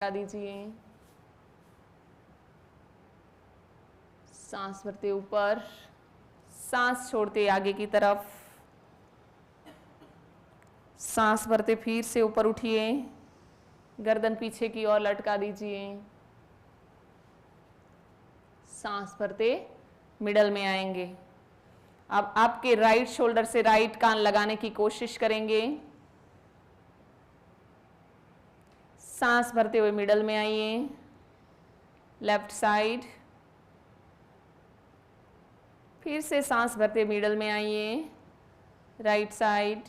लगा दीजिए। सांस भरते ऊपर, सांस छोड़ते आगे की तरफ, सांस भरते फिर से ऊपर उठिए, गर्दन पीछे की ओर लटका दीजिए। सांस भरते मिडल में आएंगे। अब आपके राइट शोल्डर से राइट कान लगाने की कोशिश करेंगे। सांस भरते हुए मिडल में आइए, लेफ्ट साइड, फिर से सांस भरते मिडल में आइए, राइट साइड,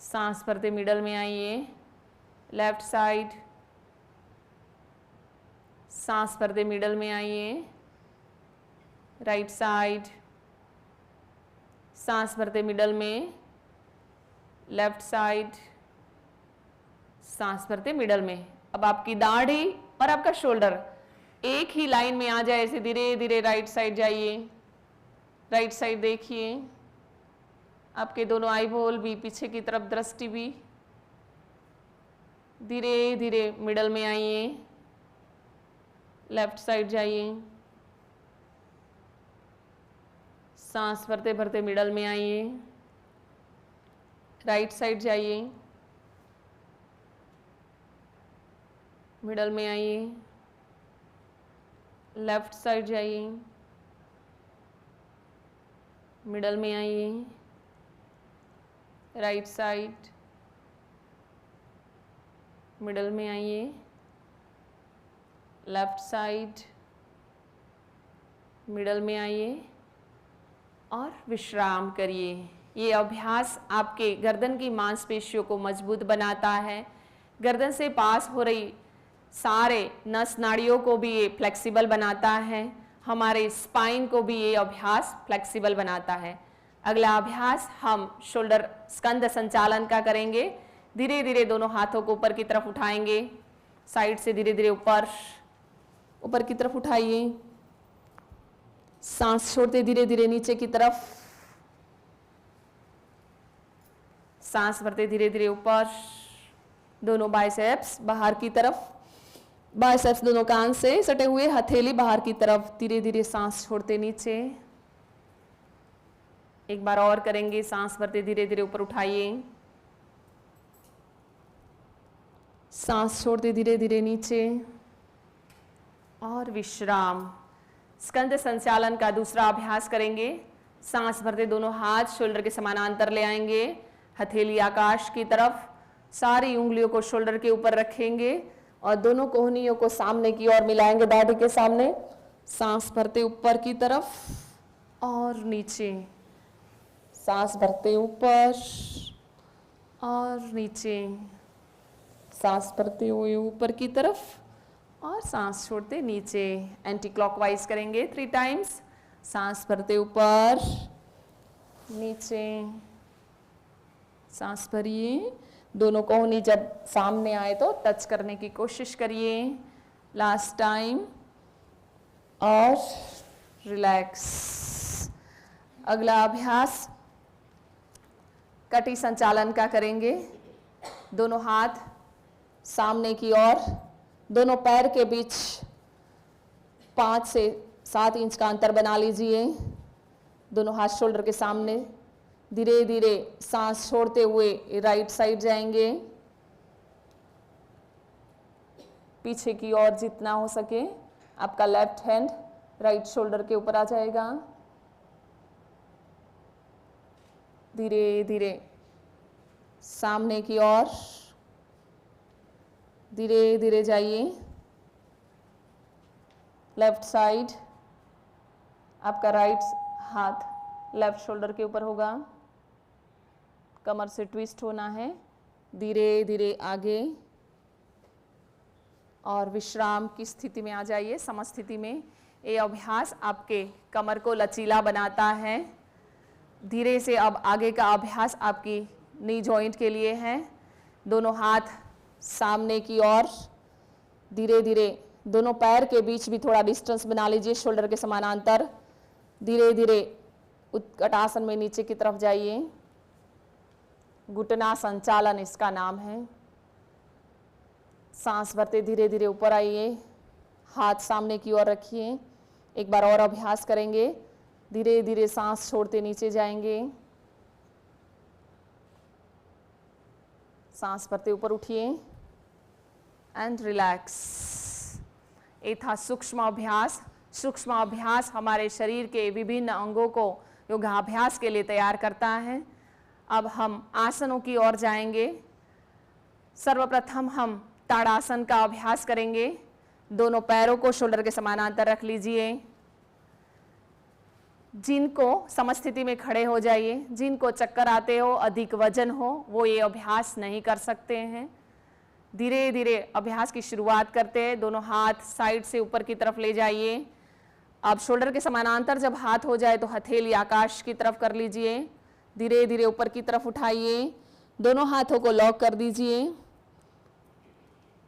सांस भरते मिडल में आइए, लेफ्ट साइड, सांस भरते मिडल में आइए, राइट साइड, सांस भरते मिडल में, लेफ्ट साइड, सांस भरते मिडल में। अब आपकी दाढ़ी और आपका शोल्डर एक ही लाइन में आ जाए, ऐसे धीरे धीरे राइट साइड जाइए, राइट साइड देखिए, आपके दोनों आईबॉल भी, पीछे की तरफ दृष्टि भी, धीरे धीरे मिडल में आइए, लेफ्ट साइड जाइए, सांस भरते भरते मिडल में आइए, राइट साइड जाइए, मिडल में आइए, लेफ्ट साइड जाइए, मिडल में आइए, राइट साइड, मिडल में आइए, लेफ्ट साइड, मिडल में आइए और विश्राम करिए। ये अभ्यास आपके गर्दन की मांसपेशियों को मजबूत बनाता है, गर्दन से पास हो रही सारे नस नाड़ियों को भी ये फ्लेक्सिबल बनाता है, हमारे स्पाइन को भी ये अभ्यास फ्लेक्सिबल बनाता है। अगला अभ्यास हम शोल्डर स्कंद संचालन का करेंगे। धीरे धीरे दोनों हाथों को ऊपर की तरफ उठाएंगे, साइड से धीरे धीरे ऊपर ऊपर की तरफ उठाइए, सांस छोड़ते धीरे धीरे नीचे की तरफ, सांस भरते धीरे धीरे ऊपर, दोनों बाइसेप्स बाहर की तरफ, बाइसेप्स दोनों कान से सटे हुए, हथेली बाहर की तरफ, धीरे धीरे सांस छोड़ते नीचे। एक बार और करेंगे, सांस भरते धीरे धीरे ऊपर उठाइए, सांस छोड़ते धीरे धीरे नीचे और विश्राम। स्कंद संचालन का दूसरा अभ्यास करेंगे। सांस भरते दोनों हाथ शोल्डर के समानांतर ले आएंगे, हथेली आकाश की तरफ, सारी उंगलियों को शोल्डर के ऊपर रखेंगे और दोनों कोहनियों को सामने की ओर मिलाएंगे, दाढ़ी के सामने। सांस भरते ऊपर की तरफ और नीचे, सांस भरते ऊपर और नीचे, सांस भरते हुए ऊपर की तरफ और सांस छोड़ते नीचे। एंटी क्लॉकवाइज करेंगे 3 टाइम्स। सांस भरते ऊपर, नीचे, सांस भरिए, दोनों कोहनी जब सामने आए तो टच करने की कोशिश करिए। लास्ट टाइम और रिलैक्स। अगला अभ्यास कटी संचालन का करेंगे। दोनों हाथ सामने की ओर, दोनों पैर के बीच 5 से 7 इंच का अंतर बना लीजिए। दोनों हाथ शोल्डर के सामने, धीरे धीरे सांस छोड़ते हुए राइट साइड जाएंगे, पीछे की ओर जितना हो सके। आपका लेफ्ट हैंड राइट शोल्डर के ऊपर आ जाएगा। धीरे धीरे सामने की ओर, धीरे धीरे जाइए, लेफ्ट साइड। आपका राइट हाथ लेफ्ट शोल्डर के ऊपर होगा, कमर से ट्विस्ट होना है। धीरे धीरे आगे और विश्राम की स्थिति में आ जाइए, समस्थिति में। ये अभ्यास आपके कमर को लचीला बनाता है। धीरे से अब आगे का अभ्यास आपकी नी जॉइंट के लिए है। दोनों हाथ सामने की ओर, धीरे धीरे दोनों पैर के बीच भी थोड़ा डिस्टेंस बना लीजिए, शोल्डर के समानांतर। धीरे धीरे उत्कटासन में नीचे की तरफ जाइए। घुटना संचालन इसका नाम है। सांस भरते धीरे धीरे ऊपर आइए, हाथ सामने की ओर रखिए। एक बार और अभ्यास करेंगे। धीरे धीरे सांस छोड़ते नीचे जाएंगे, सांस भरते ऊपर उठिए एंड रिलैक्स। ये था सूक्ष्म अभ्यास। सूक्ष्म अभ्यास हमारे शरीर के विभिन्न अंगों को योगाभ्यास के लिए तैयार करता है। अब हम आसनों की ओर जाएंगे। सर्वप्रथम हम ताड़ासन का अभ्यास करेंगे। दोनों पैरों को शोल्डर के समानांतर रख लीजिए। जिनको समस्थिति में खड़े हो जाइए। जिनको चक्कर आते हो, अधिक वजन हो, वो ये अभ्यास नहीं कर सकते हैं। धीरे धीरे अभ्यास की शुरुआत करते हैं। दोनों हाथ साइड से ऊपर की तरफ ले जाइए। अब शोल्डर के समानांतर जब हाथ हो जाए तो हथेली आकाश की तरफ कर लीजिए। धीरे धीरे ऊपर की तरफ उठाइए। दोनों हाथों को लॉक कर दीजिए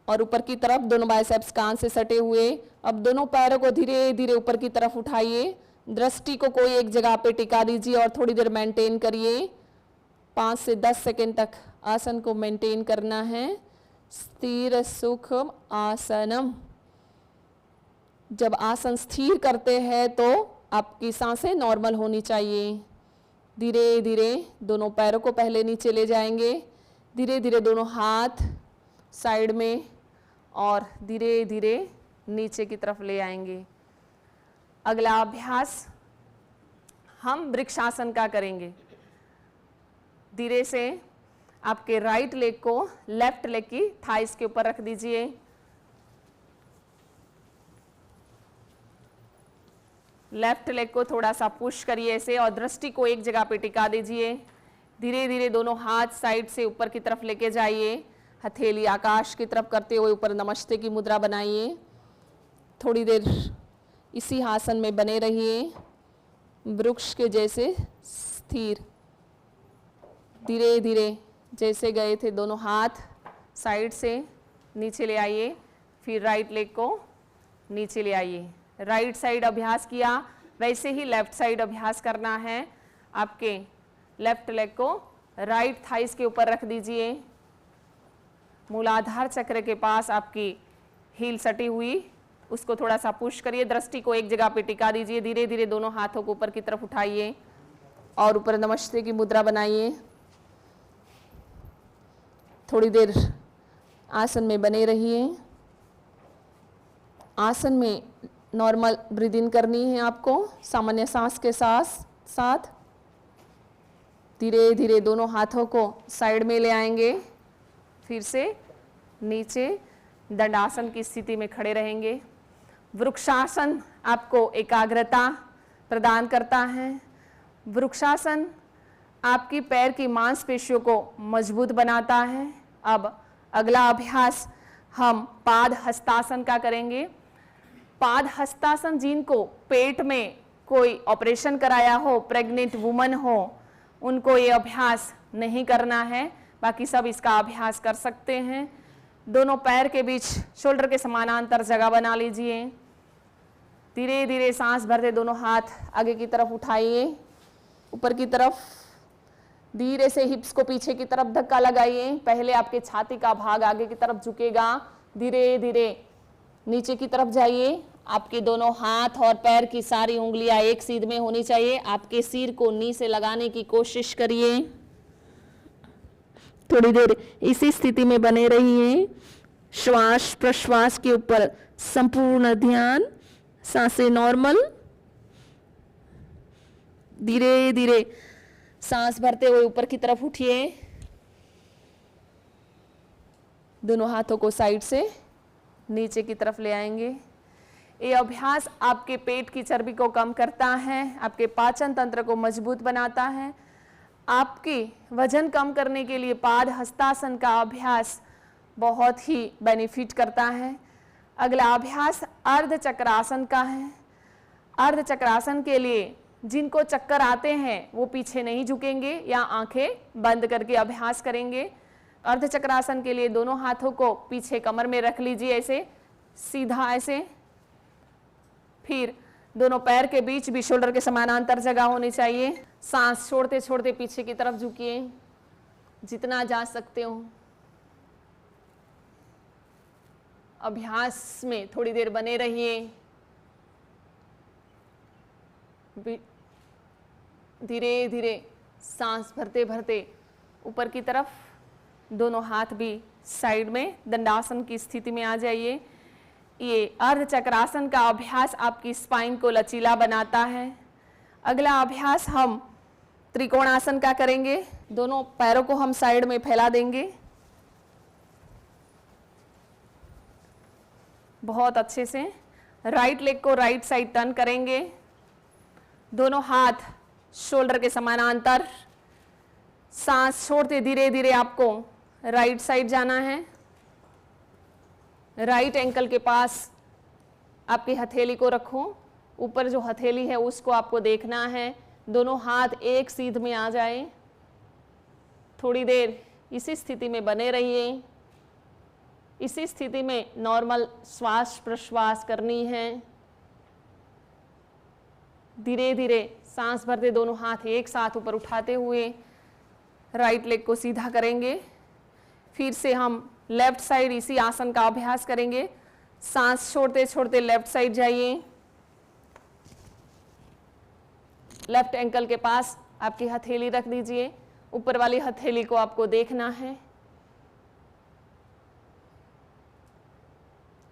और ऊपर की तरफ दोनों बाइसेप्स कान से सटे हुए। अब दोनों पैरों को धीरे धीरे ऊपर की तरफ उठाइए। दृष्टि को कोई एक जगह पे टिका दीजिए और थोड़ी देर मेंटेन करिए। 5 से 10 सेकंड तक आसन को मेंटेन करना है। स्थिर सुखम आसनम। जब आसन स्थिर करते हैं तो आपकी सांसें नॉर्मल होनी चाहिए। धीरे धीरे दोनों पैरों को पहले नीचे ले जाएंगे। धीरे धीरे दोनों हाथ साइड में और धीरे धीरे नीचे की तरफ ले आएंगे। अगला अभ्यास हम वृक्षासन का करेंगे। धीरे से आपके राइट लेग को लेफ्ट लेग की थाइस के ऊपर रख दीजिए। लेफ्ट लेग को थोड़ा सा पुश करिए ऐसे और दृष्टि को एक जगह पे टिका दीजिए। धीरे धीरे दोनों हाथ साइड से ऊपर की तरफ लेके जाइए। हथेली आकाश की तरफ करते हुए ऊपर नमस्ते की मुद्रा बनाइए। थोड़ी देर इसी आसन में बने रहिए, वृक्ष के जैसे स्थिर। धीरे धीरे जैसे गए थे दोनों हाथ साइड से नीचे ले आइए। फिर राइट लेग को नीचे ले आइए। राइट साइड अभ्यास किया वैसे ही लेफ्ट साइड अभ्यास करना है। आपके लेफ्ट लेग को राइट थाइस के ऊपर रख दीजिए। मूलाधार चक्र के पास आपकी हील सटी हुई, उसको थोड़ा सा पुश करिए। दृष्टि को एक जगह पे टिका दीजिए। धीरे धीरे दोनों हाथों को ऊपर की तरफ उठाइए और ऊपर नमस्ते की मुद्रा बनाइए। थोड़ी देर आसन में बने रहिए। आसन में नॉर्मल ब्रीद इन करनी है आपको, सामान्य सांस के साथ। धीरे धीरे दोनों हाथों को साइड में ले आएंगे। फिर से नीचे दंडासन की स्थिति में खड़े रहेंगे। वृक्षासन आपको एकाग्रता प्रदान करता है। वृक्षासन आपकी पैर की मांसपेशियों को मजबूत बनाता है। अब अगला अभ्यास हम पाद हस्तासन का करेंगे। पाद हस्तासन जिनको पेट में कोई ऑपरेशन कराया हो, प्रेग्नेंट वुमन हो, उनको ये अभ्यास नहीं करना है, बाकी सब इसका अभ्यास कर सकते हैं। दोनों पैर के बीच शोल्डर के समानांतर जगह बना लीजिए। धीरे धीरे सांस भरते दोनों हाथ आगे की तरफ उठाइए, ऊपर की तरफ। धीरे से हिप्स को पीछे की तरफ धक्का लगाइए। पहले आपके छाती का भाग आगे की तरफ झुकेगा। धीरे धीरे नीचे की तरफ जाइए। आपके दोनों हाथ और पैर की सारी उंगलियां एक सीध में होनी चाहिए। आपके सिर को नी से लगाने की कोशिश करिए। थोड़ी देर इसी स्थिति में बने रहिए। श्वास प्रश्वास के ऊपर संपूर्ण ध्यान। सांसें नॉर्मल। धीरे धीरे सांस भरते हुए ऊपर की तरफ उठिए। दोनों हाथों को साइड से नीचे की तरफ ले आएंगे। ये अभ्यास आपके पेट की चर्बी को कम करता है, आपके पाचन तंत्र को मजबूत बनाता है। आपकी वजन कम करने के लिए पाद हस्तासन का अभ्यास बहुत ही बेनिफिट करता है। अगला अभ्यास अर्ध चक्रासन का है। अर्ध चक्रासन के लिए जिनको चक्कर आते हैं वो पीछे नहीं झुकेंगे या आंखें बंद करके अभ्यास करेंगे। अर्ध चक्रासन के लिए दोनों हाथों को पीछे कमर में रख लीजिए, ऐसे सीधा ऐसे। फिर दोनों पैर के बीच भी शोल्डर के समानांतर जगह होनी चाहिए। सांस छोड़ते छोड़ते पीछे की तरफ झुकिए जितना जा सकते हो। अभ्यास में थोड़ी देर बने रहिए। धीरे धीरे सांस भरते भरते ऊपर की तरफ, दोनों हाथ भी साइड में दंडासन की स्थिति में आ जाइए। ये अर्धचक्रासन का अभ्यास आपकी स्पाइन को लचीला बनाता है। अगला अभ्यास हम त्रिकोणासन का करेंगे। दोनों पैरों को हम साइड में फैला देंगे, बहुत अच्छे से। राइट लेग को राइट साइड टर्न करेंगे, दोनों हाथ शोल्डर के समानांतर। सांस छोड़ते धीरे धीरे आपको राइट साइड जाना है। राइट एंकल के पास आपकी हथेली को रखो, ऊपर जो हथेली है उसको आपको देखना है। दोनों हाथ एक सीध में आ जाए। थोड़ी देर इसी स्थिति में बने रहिए। इसी स्थिति में नॉर्मल श्वास प्रश्वास करनी है। धीरे धीरे सांस भरते दोनों हाथ एक साथ ऊपर उठाते हुए राइट लेग को सीधा करेंगे। फिर से हम लेफ्ट साइड इसी आसन का अभ्यास करेंगे। सांस छोड़ते छोड़ते लेफ्ट साइड जाइए। लेफ्ट एंकल के पास आपकी हथेली रख दीजिए, ऊपर वाली हथेली को आपको देखना है।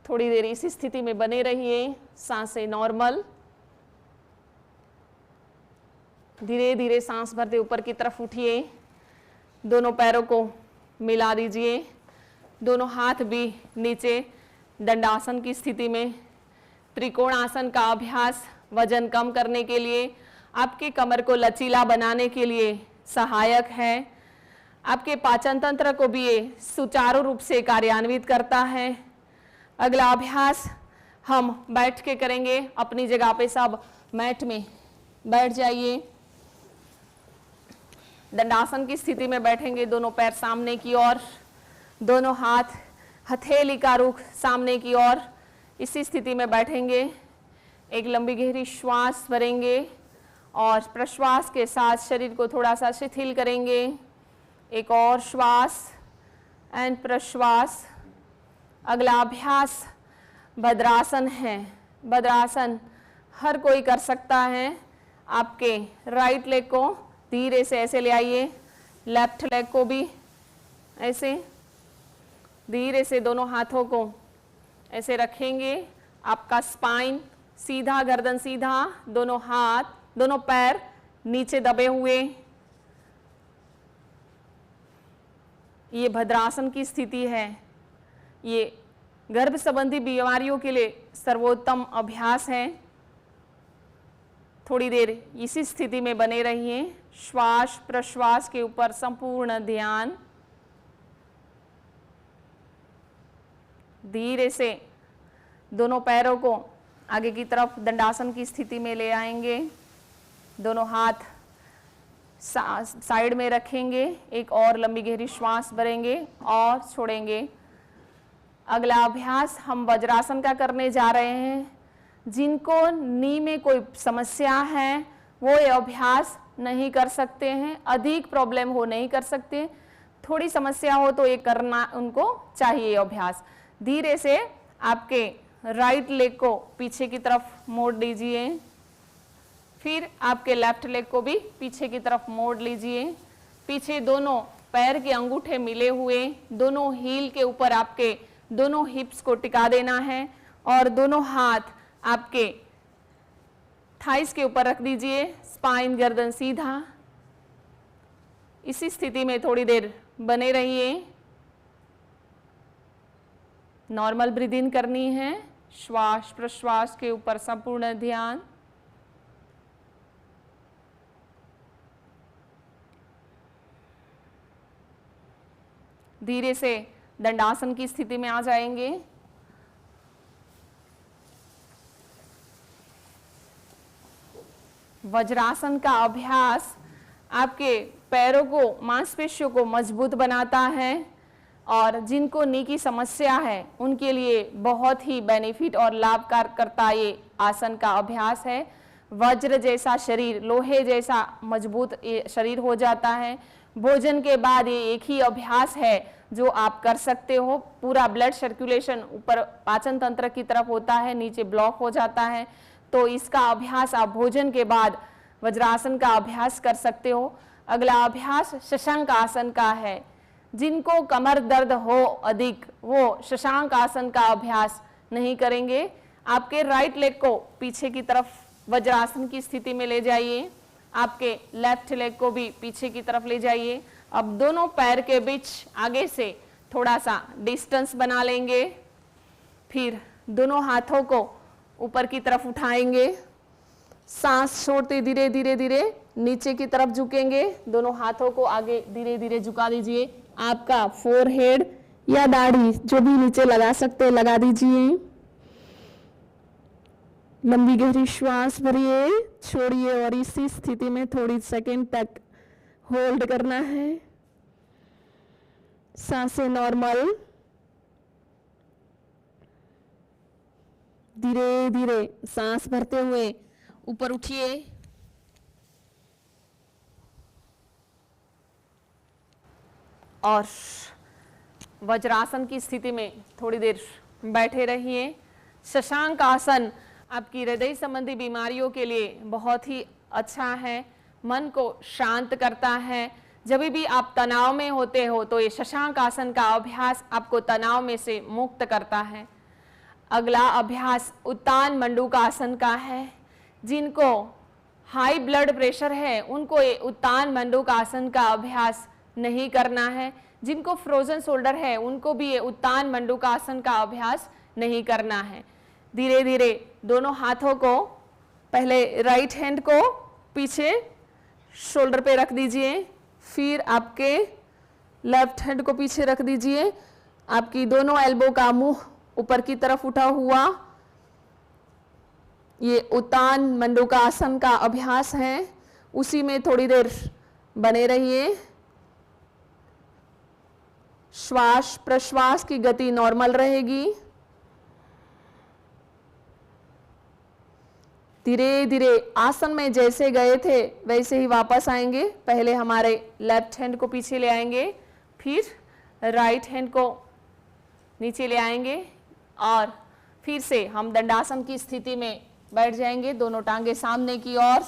थोड़ी देर इसी स्थिति में बने रहिए, सांसें नॉर्मल। धीरे धीरे सांस भरते ऊपर की तरफ उठिए, दोनों पैरों को मिला दीजिए, दोनों हाथ भी नीचे दंडासन की स्थिति में। त्रिकोणासन का अभ्यास वजन कम करने के लिए, आपके कमर को लचीला बनाने के लिए सहायक है। आपके पाचन तंत्र को भी ये सुचारू रूप से कार्यान्वित करता है। अगला अभ्यास हम बैठ के करेंगे। अपनी जगह पे सब मैट में बैठ जाइए। दंडासन की स्थिति में बैठेंगे, दोनों पैर सामने की ओर, दोनों हाथ हथेली का रुख सामने की ओर। इसी स्थिति में बैठेंगे। एक लंबी गहरी श्वास भरेंगे और प्रश्वास के साथ शरीर को थोड़ा सा शिथिल करेंगे। एक और श्वास एंड प्रश्वास। अगला अभ्यास भद्रासन है। भद्रासन हर कोई कर सकता है। आपके राइट लेग को धीरे से ऐसे ले आइए, लेफ्ट लेग को भी ऐसे धीरे से दोनों हाथों को ऐसे रखेंगे। आपका स्पाइन सीधा, गर्दन सीधा, दोनों हाथ दोनों पैर नीचे दबे हुए। ये भद्रासन की स्थिति है। ये गर्भ संबंधी बीमारियों के लिए सर्वोत्तम अभ्यास है। थोड़ी देर इसी स्थिति में बने रहिए। श्वास प्रश्वास के ऊपर संपूर्ण ध्यान। धीरे से दोनों पैरों को आगे की तरफ दंडासन की स्थिति में ले आएंगे। दोनों हाथ साइड में रखेंगे। एक और लंबी गहरी श्वास भरेंगे और छोड़ेंगे। अगला अभ्यास हम वज्रासन का करने जा रहे हैं। जिनको नी में कोई समस्या है वो ये अभ्यास नहीं कर सकते हैं। अधिक प्रॉब्लम हो नहीं कर सकते, थोड़ी समस्या हो तो ये करना उनको चाहिए अभ्यास। धीरे से आपके राइट लेग को पीछे की तरफ मोड़ लीजिए, फिर आपके लेफ्ट लेग को भी पीछे की तरफ मोड़ लीजिए। पीछे दोनों पैर के अंगूठे मिले हुए, दोनों हील के ऊपर आपके दोनों हिप्स को टिका देना है और दोनों हाथ आपके थाइस के ऊपर रख दीजिए। स्पाइन गर्दन सीधा। इसी स्थिति में थोड़ी देर बने रहिए। नॉर्मल ब्रीद इन करनी है। श्वास प्रश्वास के ऊपर संपूर्ण ध्यान। धीरे से दंडासन की स्थिति में आ जाएंगे। वज्रासन का अभ्यास आपके पैरों को, मांसपेशियों को मजबूत बनाता है और जिनको नी की समस्या है उनके लिए बहुत ही बेनिफिट और लाभकार करता ये आसन का अभ्यास है। वज्र जैसा शरीर, लोहे जैसा मजबूत शरीर हो जाता है। भोजन के बाद ये एक ही अभ्यास है जो आप कर सकते हो। पूरा ब्लड सर्कुलेशन ऊपर पाचन तंत्र की तरफ होता है, नीचे ब्लॉक हो जाता है। तो इसका अभ्यास आप भोजन के बाद वज्रासन का अभ्यास कर सकते हो। अगला अभ्यास शशांक आसन का है। जिनको कमर दर्द हो अधिक, वो शशांक आसन का अभ्यास नहीं करेंगे। आपके राइट लेग को पीछे की तरफ वज्रासन की स्थिति में ले जाइए, आपके लेफ्ट लेग को भी पीछे की तरफ ले जाइए। अब दोनों पैर के बीच आगे से थोड़ा सा डिस्टेंस बना लेंगे, फिर दोनों हाथों को ऊपर की तरफ उठाएंगे, सांस छोड़ते धीरे धीरे धीरे नीचे की तरफ झुकेंगे। दोनों हाथों को आगे धीरे धीरे झुका दीजिए। आपका फोरहेड या दाढ़ी जो भी नीचे लगा सकते हैं लगा दीजिए। लंबी गहरी श्वास भरिए, छोड़िए और इसी स्थिति में थोड़ी सेकंड तक होल्ड करना है। सांसें नॉर्मल, धीरे धीरे सांस भरते हुए ऊपर उठिए। और वज्रासन की स्थिति में थोड़ी देर बैठे रहिए। शशांक आसन आपकी हृदय संबंधी बीमारियों के लिए बहुत ही अच्छा है, मन को शांत करता है। जब भी आप तनाव में होते हो तो ये शशांक आसन का अभ्यास आपको तनाव में से मुक्त करता है। अगला अभ्यास उत्तान मंडूकासन का है। जिनको हाई ब्लड प्रेशर है उनको ये उत्तान मंडूकासन का अभ्यास नहीं करना है। जिनको फ्रोजन शोल्डर है उनको भी ये उत्तान मंडूकासन का अभ्यास नहीं करना है। धीरे धीरे दोनों हाथों को, पहले राइट हैंड को पीछे शोल्डर पे रख दीजिए, फिर आपके लेफ्ट हैंड को पीछे रख दीजिए। आपकी दोनों एल्बो का मुंह ऊपर की तरफ उठा हुआ, ये उत्तान मंडूकासन का अभ्यास है। उसी में थोड़ी देर बने रहिए। श्वास प्रश्वास की गति नॉर्मल रहेगी। धीरे धीरे आसन में जैसे गए थे वैसे ही वापस आएंगे। पहले हमारे लेफ्ट हैंड को पीछे ले आएंगे, फिर राइट हैंड को नीचे ले आएंगे और फिर से हम दंडासन की स्थिति में बैठ जाएंगे। दोनों टांगे सामने की ओर,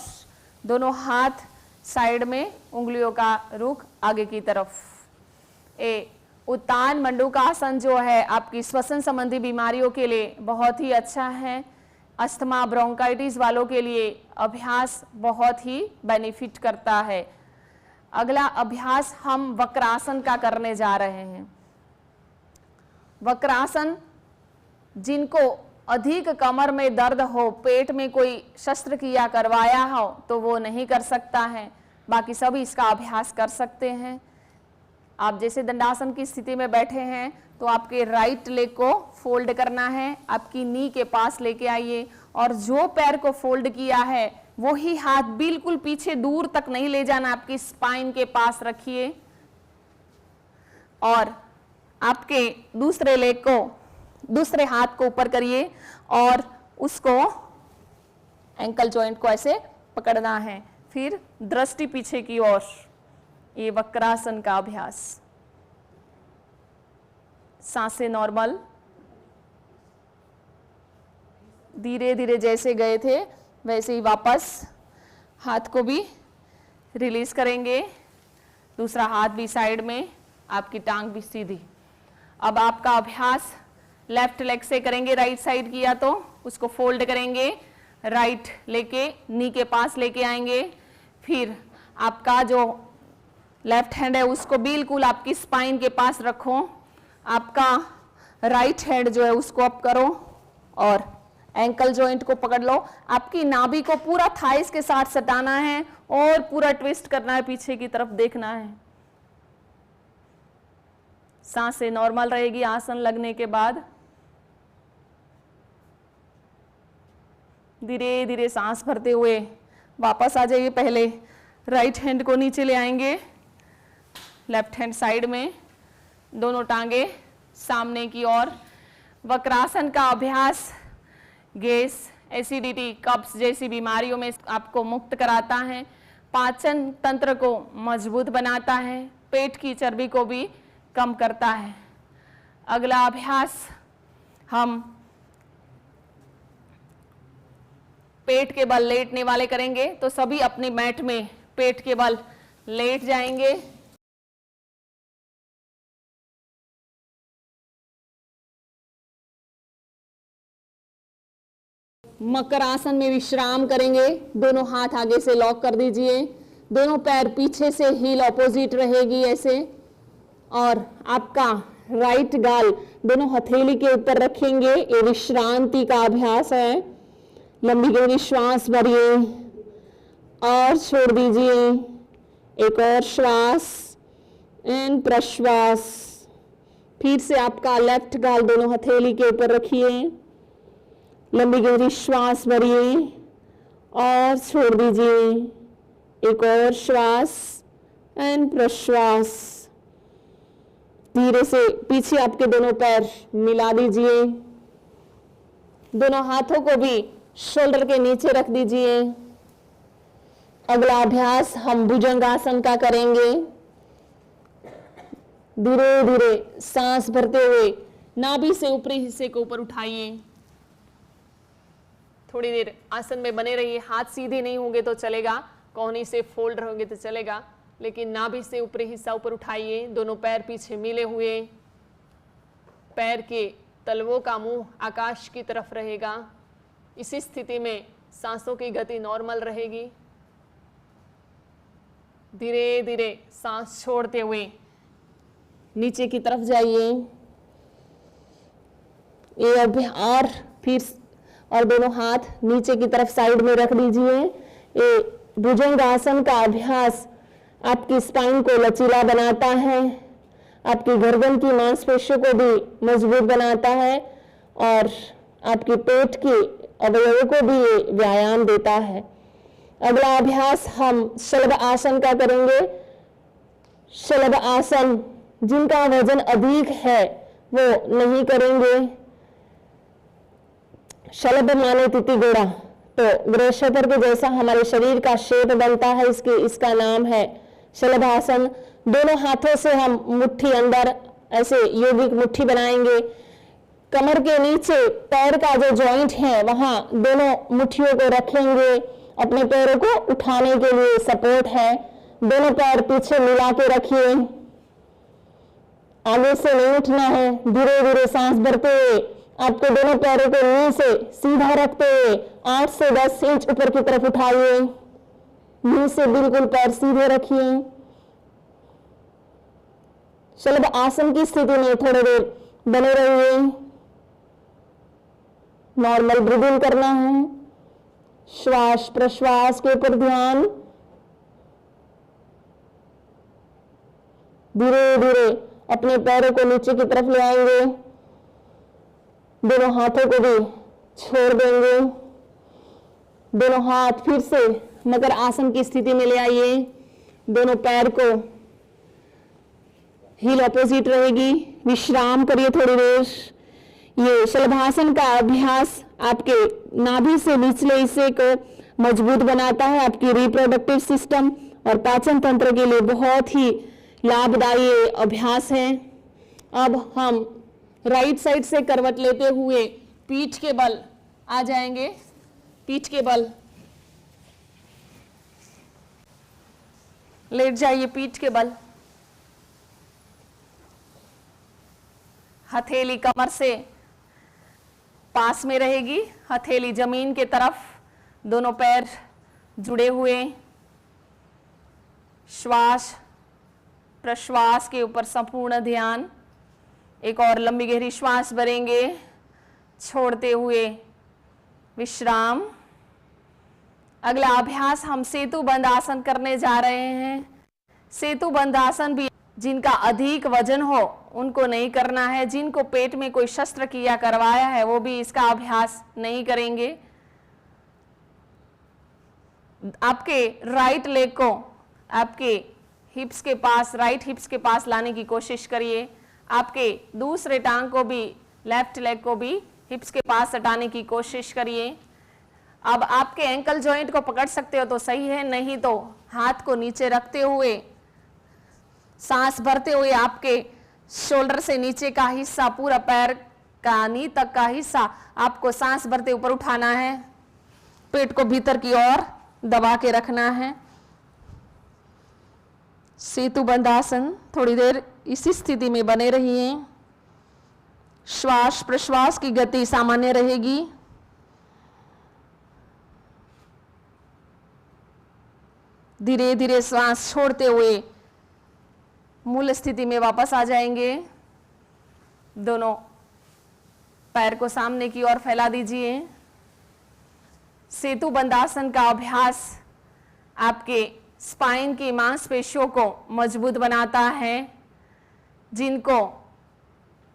दोनों हाथ साइड में, उंगलियों का रुख आगे की तरफ। उत्तान मंडूकासन जो है आपकी श्वसन संबंधी बीमारियों के लिए बहुत ही अच्छा है। अस्थमा ब्रोंकाइटिस वालों के लिए अभ्यास बहुत ही बेनिफिट करता है। अगला अभ्यास हम वक्रासन का करने जा रहे हैं। वक्रासन, जिनको अधिक कमर में दर्द हो, पेट में कोई शस्त्रक्रिया करवाया हो तो वो नहीं कर सकता है, बाकी सभी इसका अभ्यास कर सकते हैं। आप जैसे दंडासन की स्थिति में बैठे हैं तो आपके राइट लेग को फोल्ड करना है, आपकी नी के पास लेके आइए और जो पैर को फोल्ड किया है वो ही हाथ बिल्कुल पीछे दूर तक नहीं ले जाना, आपकी स्पाइन के पास रखिए और आपके दूसरे लेग को, दूसरे हाथ को ऊपर करिए और उसको एंकल जॉइंट को ऐसे पकड़ना है। फिर दृष्टि पीछे की ओर, ये वक्रासन का अभ्यास। सांसें नॉर्मल, धीरे धीरे जैसे गए थे वैसे ही वापस हाथ को भी रिलीज करेंगे, दूसरा हाथ भी साइड में, आपकी टांग भी सीधी। अब आपका अभ्यास लेफ्ट लेग से करेंगे, राइट साइड किया तो उसको फोल्ड करेंगे, राइट लेके नी के पास लेके आएंगे, फिर आपका जो लेफ्ट हैंड है उसको बिल्कुल आपकी स्पाइन के पास रखो, आपका राइट हैंड जो है उसको अप करो और एंकल जॉइंट को पकड़ लो। आपकी नाभि को पूरा थाइस के साथ सटाना है और पूरा ट्विस्ट करना है, पीछे की तरफ देखना है। सांसें नॉर्मल रहेगी आसन लगने के बाद। धीरे धीरे सांस भरते हुए वापस आ जाइए। पहले राइट हैंड को नीचे ले आएंगे, लेफ्ट हैंड साइड में, दोनों टांगे सामने की ओर। वक्रासन का अभ्यास गैस, एसिडिटी, कब्ज जैसी बीमारियों में आपको मुक्त कराता है, पाचन तंत्र को मजबूत बनाता है, पेट की चर्बी को भी कम करता है। अगला अभ्यास हम पेट के बल लेटने वाले करेंगे। तो सभी अपनी मैट में पेट के बल लेट जाएंगे। मकर आसन में विश्राम करेंगे। दोनों हाथ आगे से लॉक कर दीजिए, दोनों पैर पीछे से हील ऑपोजिट रहेगी ऐसे, और आपका राइट गाल दोनों हथेली के ऊपर रखेंगे। ये विश्रांति का अभ्यास है। लंबी गहरी श्वास भरिए और छोड़ दीजिए। एक और श्वास एंड प्रश्वास। फिर से आपका लेफ्ट गाल दोनों हथेली के ऊपर रखिए। लंबी गहरी श्वास भरिए और छोड़ दीजिए। एक और श्वास एंड प्रश्वास। धीरे से पीछे आपके दोनों पैर मिला दीजिए। दोनों हाथों को भी शोल्डर के नीचे रख दीजिए। अगला अभ्यास हम भुजंगासन का करेंगे। धीरे धीरे सांस भरते हुए नाभि से ऊपरी हिस्से को ऊपर उठाइए। थोड़ी देर आसन में बने रहिए। हाथ सीधे नहीं होंगे तो चलेगा, कोहनी से फोल्ड होंगे तो चलेगा, लेकिन नाभि से ऊपरी हिस्सा ऊपर उठाइए। दोनों पैर पीछे मिले हुए, पैर के तलवों का मुंह आकाश की तरफ रहेगा। इसी स्थिति में सांसों की गति नॉर्मल रहेगी। धीरे धीरे सांस छोड़ते हुए नीचे की तरफ जाइए। ये और फिर और दोनों हाथ नीचे की तरफ साइड में रख दीजिए। ये भुजंगासन का अभ्यास आपकी स्पाइन को लचीला बनाता है, आपकी गर्दन की मांसपेशियों को भी मजबूत बनाता है और आपके पेट के अवयवों को भी ये व्यायाम देता है। अगला अभ्यास हम शलभ आसन का करेंगे। शलभ आसन जिनका वजन अधिक है वो नहीं करेंगे। शलभ माने तिथि घोड़ा, तो वृषपर के जैसा हमारे शरीर का शेप बनता है, इसका नाम है शलभ आसन। दोनों हाथों से हम मुट्ठी अंदर ऐसे योगिक मुट्ठी बनाएंगे। कमर के नीचे पैर का जो जॉइंट है वहां दोनों मुट्ठियों को रखेंगे। अपने पैरों को उठाने के लिए सपोर्ट है। दोनों पैर पीछे मिला के रखिए। आगे से नहीं उठना है। धीरे धीरे सांस भरते हुए आपको दोनों पैरों को नी से सीधा रखते हुए 8 से 10 इंच ऊपर की तरफ उठाइए। नी से बिल्कुल पैर सीधे रखिए। शलभ आसन की स्थिति में थोड़ी देर बने रहिए। नॉर्मल ब्रीदिंग करना है। श्वास प्रश्वास के ऊपर ध्यान। धीरे धीरे अपने पैरों को नीचे की तरफ ले आएंगे। दोनों हाथों को भी छोड़ देंगे। दोनों हाथ फिर से मकर आसन की स्थिति में ले आइए। दोनों पैर को हील ऑपोजिट रहेगी। विश्राम करिए थोड़ी देर। ये शलभासन का अभ्यास आपके नाभि से निचले हिस्से को मजबूत बनाता है। आपकी रिप्रोडक्टिव सिस्टम और पाचन तंत्र के लिए बहुत ही लाभदायी अभ्यास है। अब हम राइट साइड से करवट लेते हुए पीठ के बल आ जाएंगे। पीठ के बल लेट जाइए। पीठ के बल, हथेली कमर से पास में रहेगी, हथेली जमीन के तरफ, दोनों पैर जुड़े हुए। श्वास प्रश्वास के ऊपर संपूर्ण ध्यान। एक और लंबी गहरी श्वास भरेंगे, छोड़ते हुए विश्राम। अगला अभ्यास हम सेतु बंद आसन करने जा रहे हैं। सेतु बंद आसन भी जिनका अधिक वजन हो उनको नहीं करना है। जिनको पेट में कोई शस्त्रक्रिया करवाया है वो भी इसका अभ्यास नहीं करेंगे। आपके राइट लेग को आपके हिप्स के पास, राइट हिप्स के पास लाने की कोशिश करिए। आपके दूसरे टांग को भी, लेफ्ट लेग को भी हिप्स के पास हटाने की कोशिश करिए। अब आपके एंकल जॉइंट को पकड़ सकते हो तो सही है, नहीं तो हाथ को नीचे रखते हुए सांस भरते हुए आपके शोल्डर से नीचे का हिस्सा, पूरा पैर का नी तक का हिस्सा आपको सांस भरते ऊपर उठाना है। पेट को भीतर की ओर दबा के रखना है। सेतुबंध आसन, थोड़ी देर इसी स्थिति में बने रहिए। श्वास प्रश्वास की गति सामान्य रहेगी। धीरे धीरे श्वास छोड़ते हुए मूल स्थिति में वापस आ जाएंगे। दोनों पैर को सामने की ओर फैला दीजिए। सेतुबंध आसन का अभ्यास आपके स्पाइन की मांसपेशियों को मजबूत बनाता है। जिनको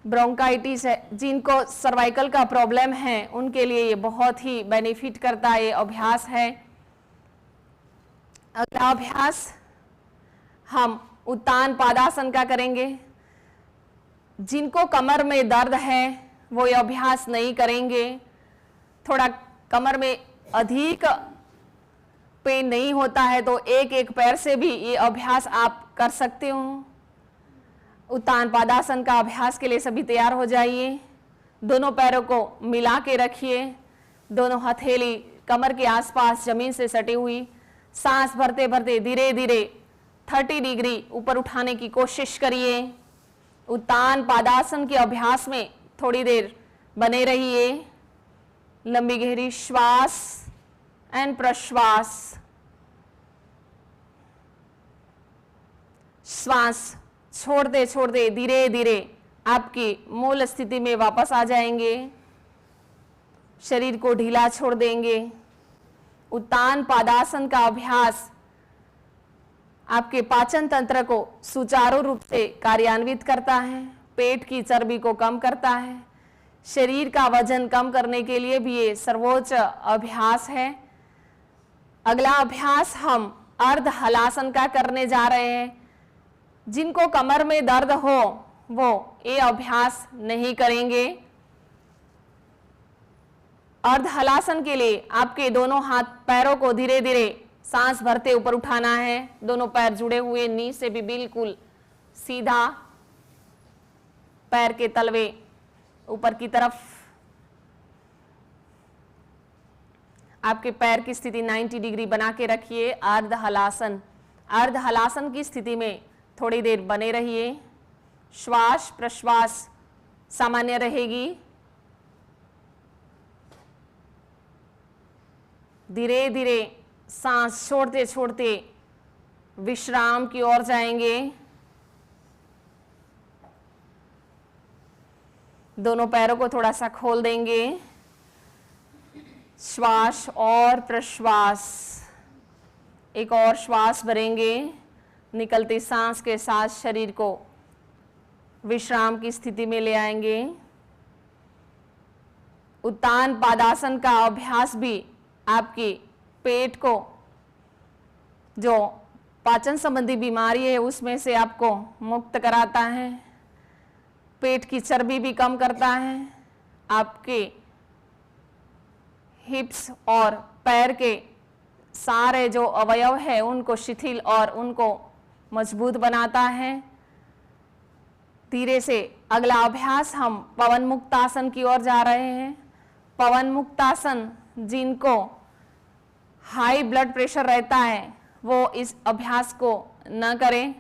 ब्रोंकाइटिस है, जिनको सर्वाइकल का प्रॉब्लम है, उनके लिए ये बहुत ही बेनिफिट करता ये अभ्यास है। अगला अभ्यास हम उत्तान पादासन का करेंगे। जिनको कमर में दर्द है वो ये अभ्यास नहीं करेंगे। थोड़ा कमर में अधिक पेन नहीं होता है तो एक एक पैर से भी ये अभ्यास आप कर सकते हो। उत्तान पादासन का अभ्यास के लिए सभी तैयार हो जाइए। दोनों पैरों को मिला के रखिए। दोनों हथेली कमर के आसपास जमीन से सटी हुई। सांस भरते भरते धीरे धीरे 30 डिग्री ऊपर उठाने की कोशिश करिए। उत्तान पादासन के अभ्यास में थोड़ी देर बने रहिए। लंबी गहरी श्वास एंड प्रश्वास। श्वास छोड़ते छोड़ते धीरे धीरे आपकी मूल स्थिति में वापस आ जाएंगे। शरीर को ढीला छोड़ देंगे। उत्तान पादासन का अभ्यास आपके पाचन तंत्र को सुचारू रूप से कार्यान्वित करता है। पेट की चर्बी को कम करता है। शरीर का वजन कम करने के लिए भी ये सर्वोच्च अभ्यास है। अगला अभ्यास हम अर्ध हलासन का करने जा रहे हैं। जिनको कमर में दर्द हो वो ये अभ्यास नहीं करेंगे। अर्ध हलासन के लिए आपके दोनों हाथ पैरों को धीरे धीरे सांस भरते ऊपर उठाना है। दोनों पैर जुड़े हुए, नी से भी बिल्कुल सीधा। पैर के तलवे ऊपर की तरफ। आपके पैर की स्थिति 90 डिग्री बना के रखिए। अर्ध हलासन। अर्ध हलासन की स्थिति में थोड़ी देर बने रहिए। श्वास प्रश्वास सामान्य रहेगी। धीरे धीरे सांस छोड़ते छोड़ते विश्राम की ओर जाएंगे। दोनों पैरों को थोड़ा सा खोल देंगे। श्वास और प्रश्वास। एक और श्वास भरेंगे। निकलती सांस के साथ शरीर को विश्राम की स्थिति में ले आएंगे। उत्तान पादासन का अभ्यास भी आपकी पेट को, जो पाचन संबंधी बीमारी है उसमें से आपको मुक्त कराता है। पेट की चर्बी भी कम करता है। आपके हिप्स और पैर के सारे जो अवयव है उनको शिथिल और उनको मजबूत बनाता है। धीरे से अगला अभ्यास हम पवन मुक्तासन की ओर जा रहे हैं। पवन मुक्तासन, जिनको हाई ब्लड प्रेशर रहता है वो इस अभ्यास को न करें।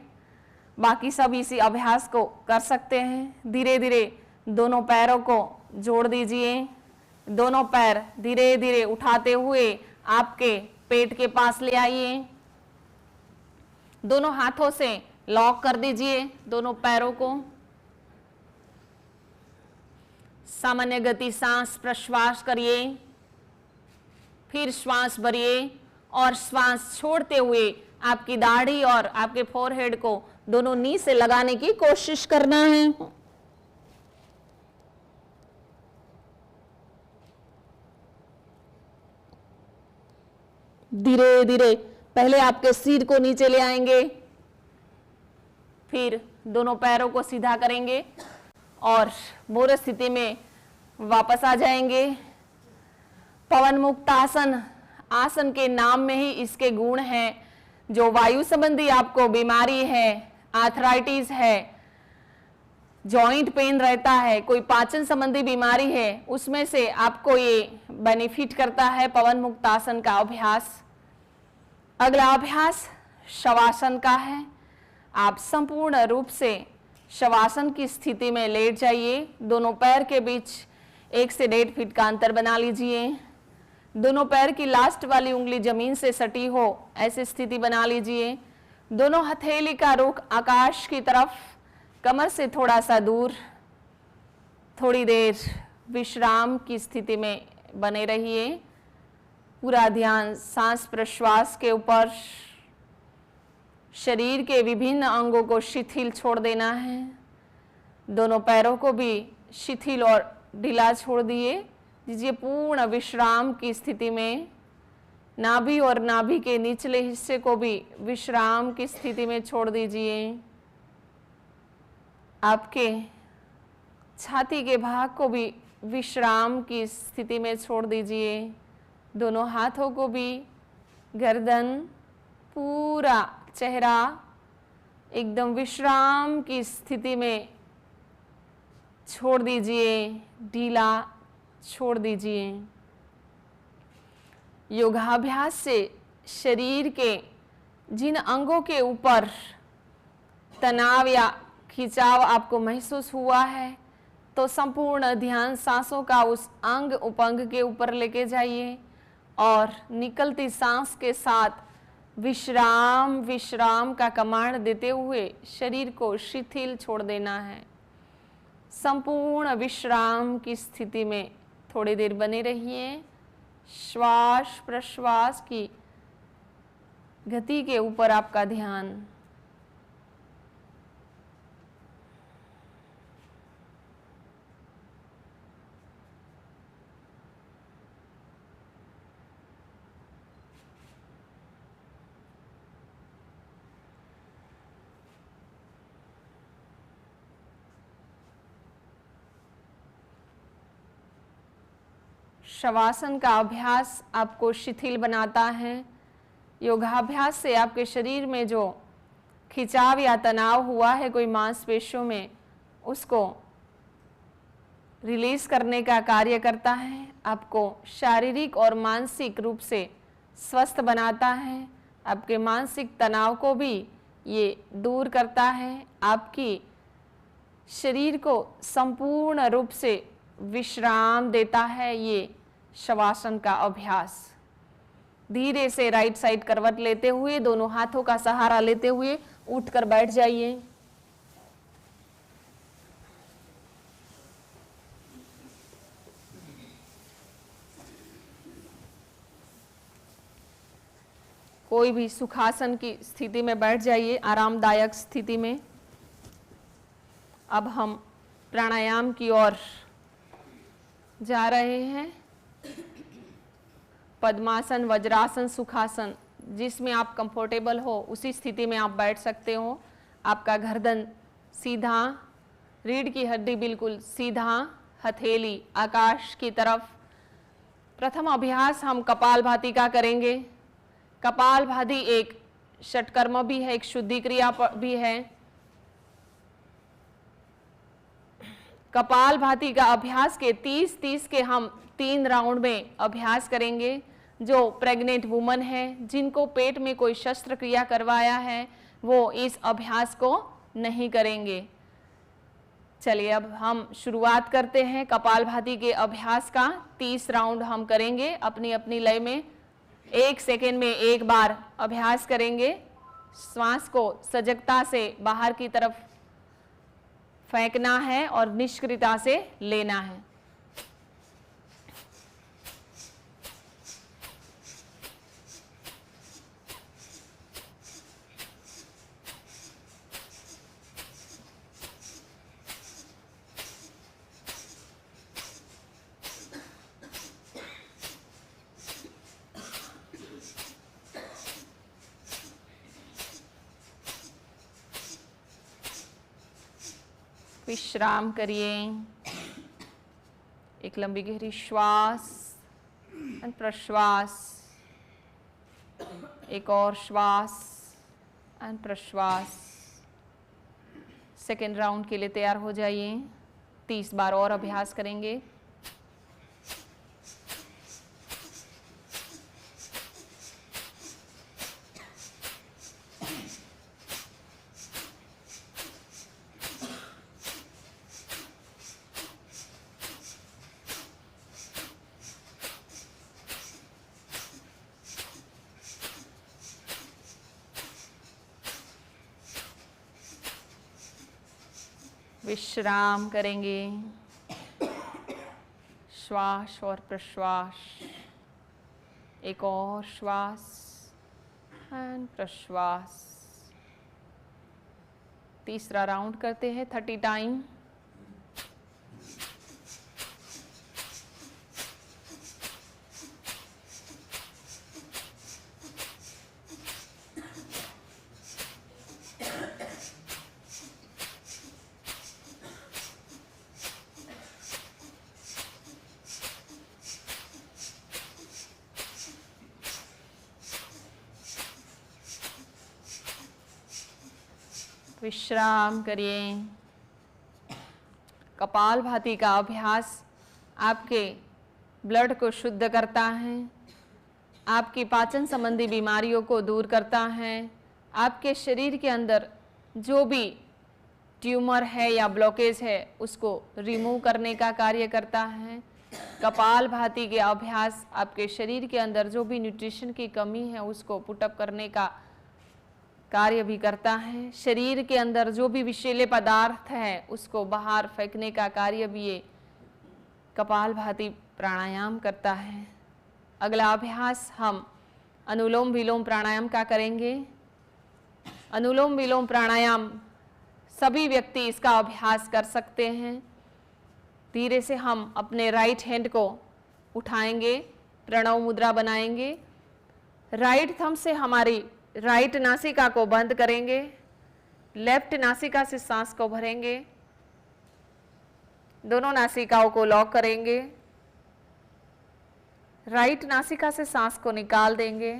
बाकी सब इसी अभ्यास को कर सकते हैं। धीरे धीरे दोनों पैरों को जोड़ दीजिए। दोनों पैर धीरे धीरे उठाते हुए आपके पेट के पास ले आइए। दोनों हाथों से लॉक कर दीजिए दोनों पैरों को। सामान्य गति सांस प्रश्वास करिए। फिर श्वास भरिए और श्वास छोड़ते हुए आपकी दाढ़ी और आपके फोरहेड को दोनों नी से लगाने की कोशिश करना है। धीरे धीरे पहले आपके सिर को नीचे ले आएंगे, फिर दोनों पैरों को सीधा करेंगे और मूल स्थिति में वापस आ जाएंगे। पवन मुक्त आसन, आसन के नाम में ही इसके गुण हैं। जो वायु संबंधी आपको बीमारी है, आर्थराइटिस है, जॉइंट पेन रहता है, कोई पाचन संबंधी बीमारी है, उसमें से आपको ये बेनिफिट करता है पवन मुक्तासन का अभ्यास। अगला अभ्यास शवासन का है। आप संपूर्ण रूप से शवासन की स्थिति में लेट जाइए। दोनों पैर के बीच 1 से 1.5 फीट का अंतर बना लीजिए। दोनों पैर की लास्ट वाली उंगली जमीन से सटी हो, ऐसी स्थिति बना लीजिए। दोनों हथेली का रुख आकाश की तरफ, कमर से थोड़ा सा दूर। थोड़ी देर विश्राम की स्थिति में बने रहिए। पूरा ध्यान सांस प्रश्वास के ऊपर। शरीर के विभिन्न अंगों को शिथिल छोड़ देना है। दोनों पैरों को भी शिथिल और ढीला छोड़ दीजिए पूर्ण विश्राम की स्थिति में। नाभि और नाभि के निचले हिस्से को भी विश्राम की स्थिति में छोड़ दीजिए। आपके छाती के भाग को भी विश्राम की स्थिति में छोड़ दीजिए। दोनों हाथों को भी, गर्दन, पूरा चेहरा एकदम विश्राम की स्थिति में छोड़ दीजिए, ढीला छोड़ दीजिए। योगाभ्यास से शरीर के जिन अंगों के ऊपर तनाव या खिंचाव आपको महसूस हुआ है, तो संपूर्ण ध्यान सांसों का उस अंग उपंग के ऊपर लेके जाइए और निकलती सांस के साथ विश्राम विश्राम का कमांड देते हुए शरीर को शिथिल छोड़ देना है। संपूर्ण विश्राम की स्थिति में थोड़ी देर बने रहिए। श्वास प्रश्वास की गति के ऊपर आपका ध्यान। शवासन का अभ्यास आपको शिथिल बनाता है। योगाभ्यास से आपके शरीर में जो खिंचाव या तनाव हुआ है कोई मांसपेशियों में, उसको रिलीज करने का कार्य करता है। आपको शारीरिक और मानसिक रूप से स्वस्थ बनाता है। आपके मानसिक तनाव को भी ये दूर करता है। आपकी शरीर को संपूर्ण रूप से विश्राम देता है ये शवासन का अभ्यास। धीरे से राइट साइड करवट लेते हुए, दोनों हाथों का सहारा लेते हुए उठकर बैठ जाइए। कोई भी सुखासन की स्थिति में बैठ जाइए, आरामदायक स्थिति में। अब हम प्राणायाम की ओर जा रहे हैं। पद्मासन, वज्रासन, सुखासन, जिसमें आप कंफर्टेबल हो उसी स्थिति में आप बैठ सकते हो। आपका गर्दन सीधा, रीढ़ की हड्डी बिल्कुल सीधा, हथेली आकाश की तरफ। प्रथम अभ्यास हम कपालभाति का करेंगे। कपालभाति एक षटकर्म भी है, एक शुद्धि क्रिया भी है। कपालभाति का अभ्यास के 30-30 के हम 3 राउंड में अभ्यास करेंगे। जो प्रेग्नेंट वुमन है, जिनको पेट में कोई शस्त्रक्रिया करवाया है, वो इस अभ्यास को नहीं करेंगे। चलिए अब हम शुरुआत करते हैं कपालभाति के अभ्यास का। 30 राउंड हम करेंगे अपनी अपनी लय में। 1 सेकेंड में एक बार अभ्यास करेंगे। श्वास को सजगता से बाहर की तरफ फेंकना है और निष्क्रियता से लेना है। विश्राम करिए। एक लंबी गहरी श्वास और प्रश्वास, एक और श्वास और प्रश्वास। सेकेंड राउंड के लिए तैयार हो जाइए। 30 बार और अभ्यास करेंगे। विश्राम करेंगे। श्वास और प्रश्वास, एक और श्वास एंड प्रश्वास। तीसरा राउंड करते हैं 30 टाइम। विश्राम करिए। कपालभाति का अभ्यास आपके ब्लड को शुद्ध करता है, आपकी पाचन संबंधी बीमारियों को दूर करता है, आपके शरीर के अंदर जो भी ट्यूमर है या ब्लॉकेज है उसको रिमूव करने का कार्य करता है। कपालभाति के अभ्यास आपके शरीर के अंदर जो भी न्यूट्रिशन की कमी है उसको पुटअप करने का कार्य भी करता है। शरीर के अंदर जो भी विषैले पदार्थ है उसको बाहर फेंकने का कार्य भी ये कपालभाति प्राणायाम करता है। अगला अभ्यास हम अनुलोम विलोम प्राणायाम का करेंगे। अनुलोम विलोम प्राणायाम सभी व्यक्ति इसका अभ्यास कर सकते हैं। धीरे से हम अपने राइट हैंड को उठाएंगे, प्रणव मुद्रा बनाएंगे। राइट थंब से हमारी राइट नासिका को बंद करेंगे, लेफ्ट नासिका से सांस को भरेंगे, दोनों नासिकाओं को लॉक करेंगे, राइट नासिका से सांस को निकाल देंगे,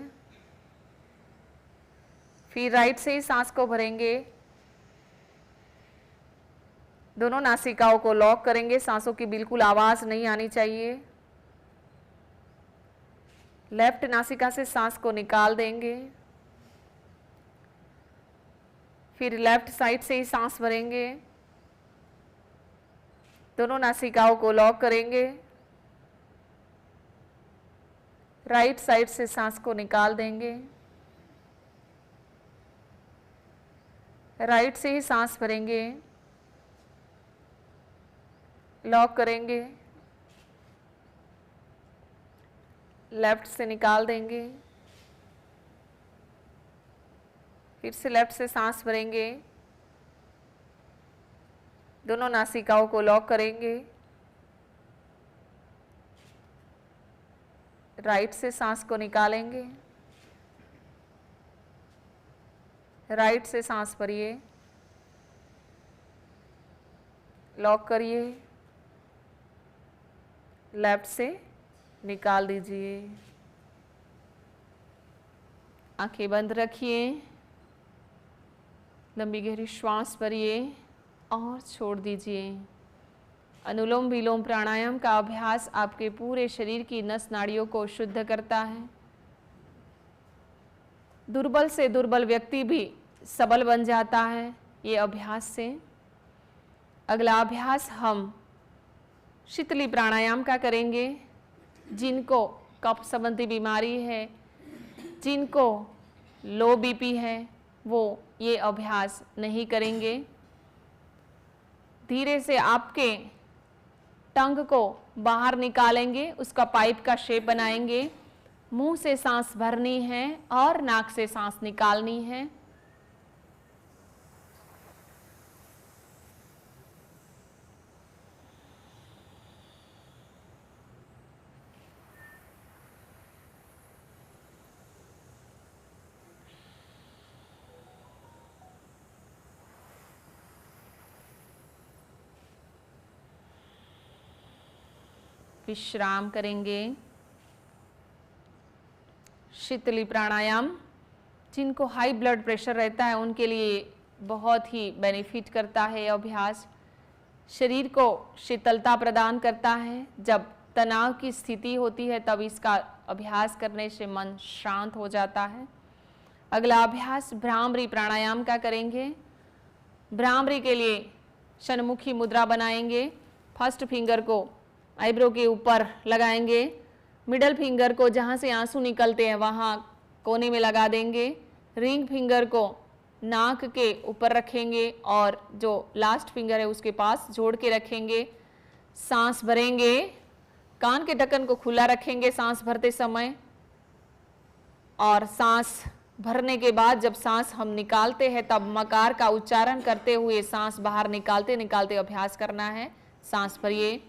फिर राइट से ही सांस को भरेंगे, दोनों नासिकाओं को लॉक करेंगे, सांसों की बिल्कुल आवाज नहीं आनी चाहिए। लेफ्ट नासिका से सांस को निकाल देंगे, फिर लेफ्ट साइड से ही सांस भरेंगे, दोनों नासिकाओं को लॉक करेंगे, राइट साइड से सांस को निकाल देंगे, राइट से ही सांस भरेंगे, लॉक करेंगे, लेफ्ट से निकाल देंगे, फिर से लेफ्ट से सांस भरेंगे, दोनों नासिकाओं को लॉक करेंगे, राइट से सांस को निकालेंगे, राइट से सांस भरिए, लॉक करिए, लेफ्ट से निकाल दीजिए। आंखें बंद रखिए, लंबी गहरी श्वास भरिए और छोड़ दीजिए। अनुलोम विलोम प्राणायाम का अभ्यास आपके पूरे शरीर की नस नाड़ियों को शुद्ध करता है। दुर्बल से दुर्बल व्यक्ति भी सबल बन जाता है ये अभ्यास से। अगला अभ्यास हम शीतली प्राणायाम का करेंगे। जिनको कफ संबंधी बीमारी है, जिनको लो बीपी है, वो ये अभ्यास नहीं करेंगे। धीरे से आपके टंग को बाहर निकालेंगे, उसका पाइप का शेप बनाएंगे। मुंह से सांस भरनी है और नाक से सांस निकालनी है। विश्राम करेंगे। शीतली प्राणायाम जिनको हाई ब्लड प्रेशर रहता है उनके लिए बहुत ही बेनिफिट करता है यह अभ्यास। शरीर को शीतलता प्रदान करता है। जब तनाव की स्थिति होती है तब इसका अभ्यास करने से मन शांत हो जाता है। अगला अभ्यास भ्रामरी प्राणायाम का करेंगे। भ्रामरी के लिए षण्मुखी मुद्रा बनाएंगे। फर्स्ट फिंगर को आईब्रो के ऊपर लगाएंगे, मिडल फिंगर को जहाँ से आंसू निकलते हैं वहाँ कोने में लगा देंगे, रिंग फिंगर को नाक के ऊपर रखेंगे और जो लास्ट फिंगर है उसके पास जोड़ के रखेंगे। सांस भरेंगे, कान के ढक्कन को खुला रखेंगे सांस भरते समय, और सांस भरने के बाद जब सांस हम निकालते हैं तब मकार का उच्चारण करते हुए सांस बाहर निकालते निकालते अभ्यास करना है। सांस भरिए।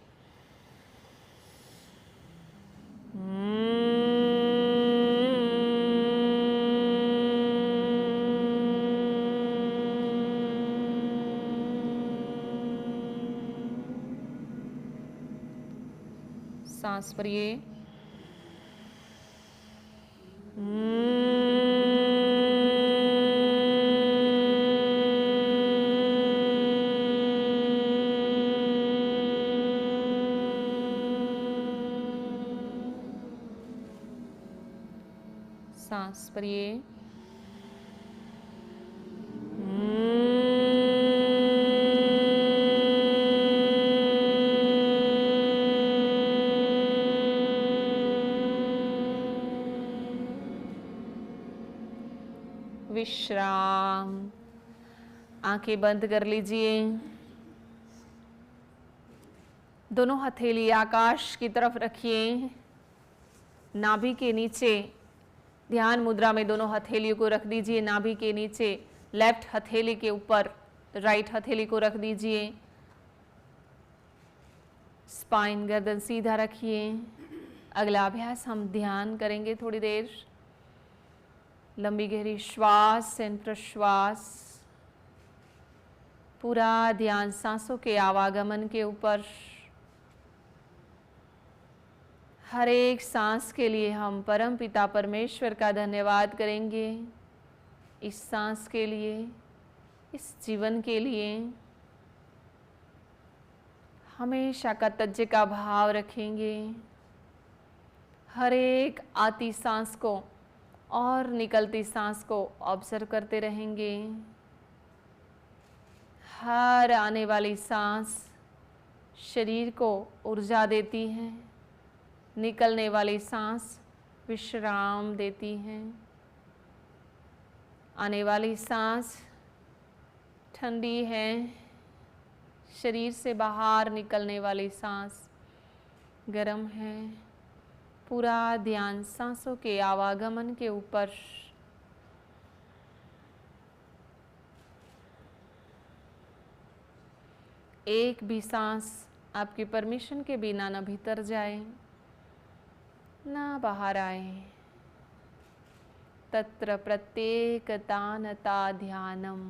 सांस भरिए। सांस भरिए। विश्राम। आंखें बंद कर लीजिए। दोनों हथेली आकाश की तरफ रखिए। नाभि के नीचे ध्यान मुद्रा में दोनों हथेलियों को रख दीजिए। नाभि के नीचे लेफ्ट हथेली के ऊपर राइट हथेली को रख दीजिए। स्पाइन गर्दन सीधा रखिए। अगला अभ्यास हम ध्यान करेंगे थोड़ी देर। लंबी गहरी श्वास एंड प्रश्वास। पूरा ध्यान सांसों के आवागमन के ऊपर। हर एक सांस के लिए हम परम पिता परमेश्वर का धन्यवाद करेंगे। इस सांस के लिए, इस जीवन के लिए हमेशा कृतज्ञ का भाव रखेंगे। हर एक आती सांस को और निकलती सांस को ऑब्जर्व करते रहेंगे। हर आने वाली सांस शरीर को ऊर्जा देती है, निकलने वाली सांस विश्राम देती है। आने वाली सांस ठंडी है, शरीर से बाहर निकलने वाली सांस गर्म है। पूरा ध्यान सांसों के आवागमन के ऊपर। एक भी सांस आपके परमिशन के बिना न भीतर जाए ना बाहर आए। तत्र प्रत्येकतानता ध्यानम।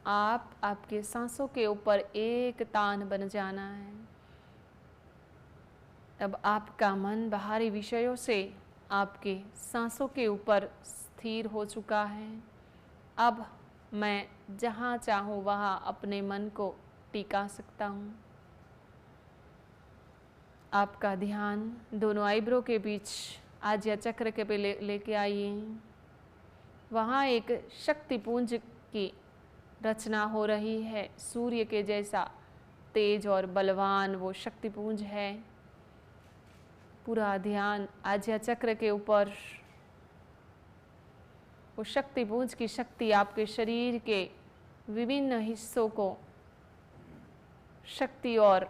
आप आपके सांसों के ऊपर एक तान बन जाना है। अब आपका मन बाहरी विषयों से आपके सांसों के ऊपर स्थिर हो चुका है। अब मैं जहाँ चाहूँ वहाँ अपने मन को टिका सकता हूँ। आपका ध्यान दोनों आईब्रो के बीच आज्ञा चक्र के पे लेके आइए। वहाँ एक शक्तिपुंज की रचना हो रही है। सूर्य के जैसा तेज और बलवान वो शक्तिपुंज है। पूरा ध्यान आज्ञा चक्र के ऊपर। वो शक्तिपुंज की शक्ति आपके शरीर के विभिन्न हिस्सों को शक्ति और